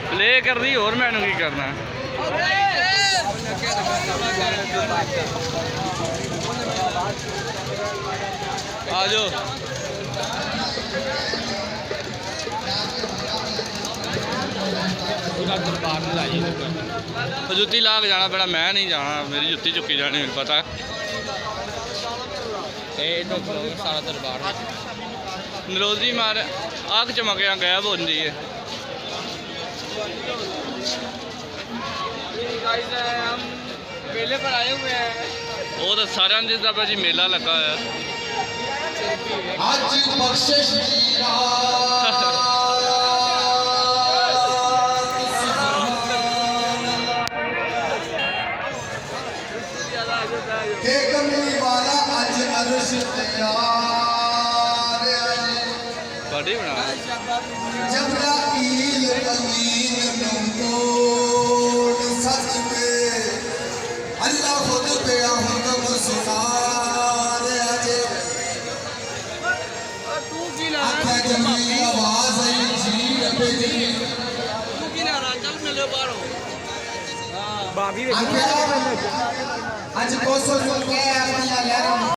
play कर दी और मैनू की करना आ जाओ जुत्ती ला के जाना पैना मैं नहीं जाना मेरी जुत्ती चुकी जानी मेरे पता सारा दरबार नरोजी मार आग चमकिया गायब होती है हम मेले पर आए हुए हैं वो तो सारे जिसका भाजी मेला लगा है बड़ी बना अल्लाह खुद पे हुक्म सुना आवाज आई जी रबे जी तू की ना चल मिले बाहरों आज 200 के अपना ले रहा